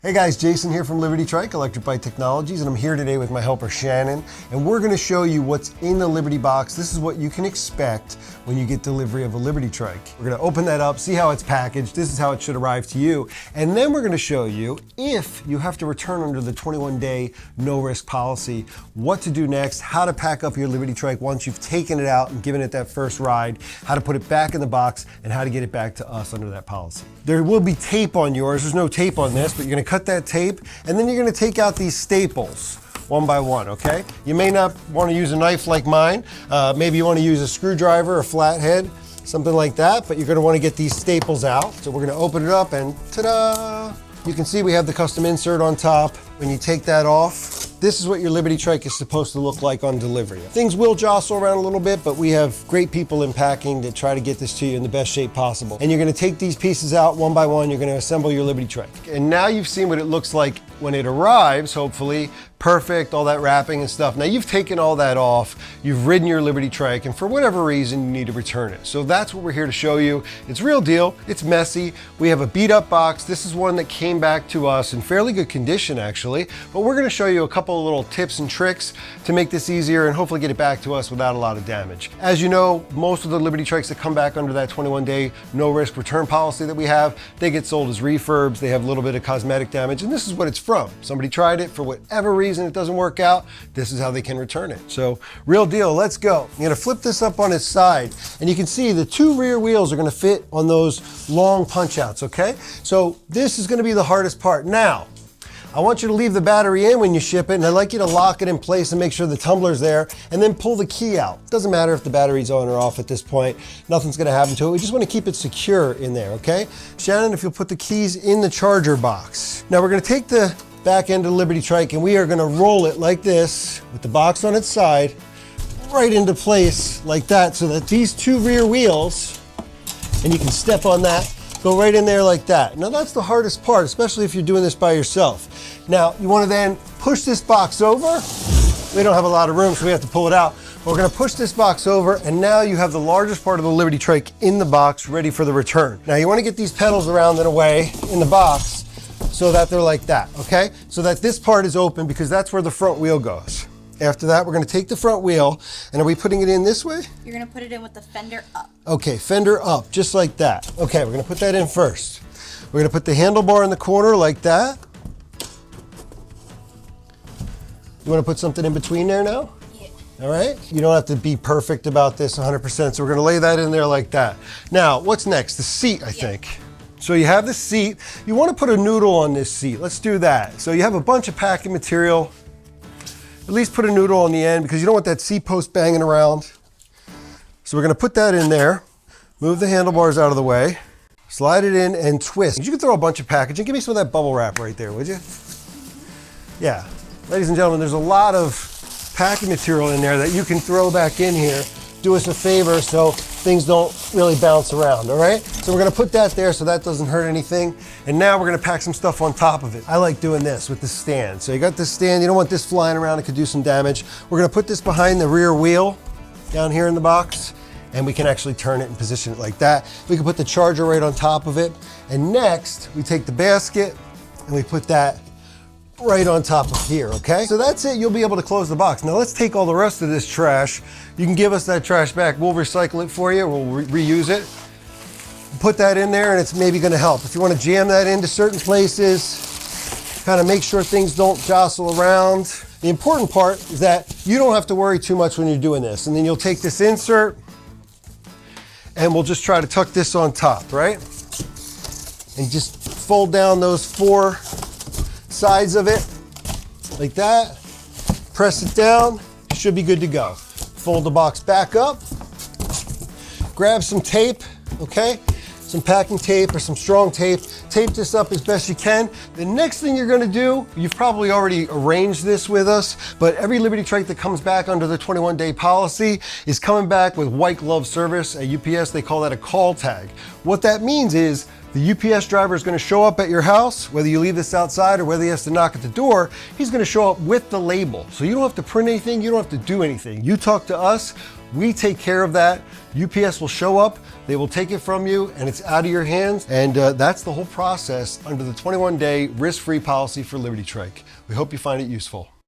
Hey guys, Jason here from Liberty Trike, Electric Bike Technologies, and I'm here today with my helper Shannon, and we're going to show you what's in the Liberty box. This is what you can expect when you get delivery of a Liberty Trike. We're going to open that up, see how it's packaged. This is how it should arrive to you, and then we're going to show you if you have to return under the 21-day no-risk policy, what to do next, how to pack up your Liberty Trike once you've taken it out and given it that first ride, how to put it back in the box, and how to get it back to us under that policy. There will be tape on yours. There's no tape on this, but you're going to cut that tape, and then you're going to take out these staples one by one, okay? You may not want to use a knife like mine. Maybe you want to use a screwdriver, a flathead, something like that, but you're going to want to get these staples out. So we're going to open it up and ta-da! You can see we have the custom insert on top. When you take that off, this is what your Liberty Trike is supposed to look like on delivery. Things will jostle around a little bit, but we have great people in packing that try to get this to you in the best shape possible. And you're gonna take these pieces out one by one, you're gonna assemble your Liberty Trike. And now you've seen what it looks like when it arrives, hopefully. Perfect, all that wrapping and stuff. Now you've taken all that off, you've ridden your Liberty Trike, and for whatever reason, you need to return it. So that's what we're here to show you. It's real deal, it's messy. We have a beat up box. This is one that came back to us in fairly good condition, actually. But we're gonna show you a couple of little tips and tricks to make this easier and hopefully get it back to us without a lot of damage. As you know, most of the Liberty Trikes that come back under that 21-day no-risk return policy that we have, they get sold as refurbs. They have a little bit of cosmetic damage, and this is what it's from. Somebody tried it, for whatever reason it doesn't work out, this is how they can return it. So, real deal, let's go. I'm gonna flip this up on its side, and you can see the two rear wheels are gonna fit on those long punch outs, okay? So this is gonna be the hardest part. Now, I want you to leave the battery in when you ship it, and I'd like you to lock it in place and make sure the tumbler's there, and then pull the key out. Doesn't matter if the battery's on or off at this point. Nothing's gonna happen to it. We just wanna keep it secure in there, okay? Shannon, if you'll put the keys in the charger box. Now we're gonna take the back end of the Liberty Trike, and we are gonna roll it like this, with the box on its side, right into place like that, so that these two rear wheels, and you can step on that, go right in there like that. Now that's the hardest part, especially if you're doing this by yourself. Now you want to then push this box over. We don't have a lot of room, so we have to pull it out. We're going to push this box over, and now you have the largest part of the Liberty Trike in the box ready for the return. Now you want to get these pedals around and away in the box so that they're like that, okay? So that this part is open, because that's where the front wheel goes. After that, we're going to take the front wheel, and are we putting it in this way? You're going to put it in with the fender up. Okay, fender up, just like that. Okay, we're going to put that in first. We're going to put the handlebar in the corner like that. You want to put something in between there now? Yeah. All right? You don't have to be perfect about this 100%, so we're going to lay that in there like that. Now, what's next? The seat, I think. So you have the seat. You want to put a noodle on this seat. Let's do that. So you have a bunch of packing material. At least put a noodle on the end, because you don't want that seat post banging around. So we're going to put that in there. Move the handlebars out of the way. Slide it in and twist. You can throw a bunch of packaging. Give me some of that bubble wrap right there, would you? Yeah. Ladies and gentlemen, there's a lot of packing material in there that you can throw back in here. Do us a favor so things don't really bounce around, all right? So we're gonna put that there so that doesn't hurt anything. And now we're gonna pack some stuff on top of it. I like doing this with the stand. So you got this stand, you don't want this flying around, it could do some damage. We're gonna put this behind the rear wheel down here in the box, and we can actually turn it and position it like that. We can put the charger right on top of it. And next, we take the basket and we put that right on top of here, okay? So that's it, you'll be able to close the box. Now let's take all the rest of this trash. You can give us that trash back, we'll recycle it for you, we'll reuse it. Put that in there and it's maybe gonna help. If you wanna jam that into certain places, kind of make sure things don't jostle around. The important part is that you don't have to worry too much when you're doing this. And then you'll take this insert and we'll just try to tuck this on top, right? And just fold down those four sides of it like that. Press it down, should be good to go. Fold the box back up. Grab some tape, okay? Some packing tape or some strong tape. Tape this up as best you can. The next thing you're gonna do, you've probably already arranged this with us, but every Liberty Trike that comes back under the 21-day policy is coming back with white glove service. At UPS, they call that a call tag. What that means is the UPS driver is going to show up at your house, whether you leave this outside or whether he has to knock at the door, he's going to show up with the label. So you don't have to print anything, you don't have to do anything. You talk to us, We take care of that. UPS will show up, they will take it from you, and it's out of your hands. And that's the whole process under the 21-day risk-free policy for Liberty Trike. We hope you find it useful.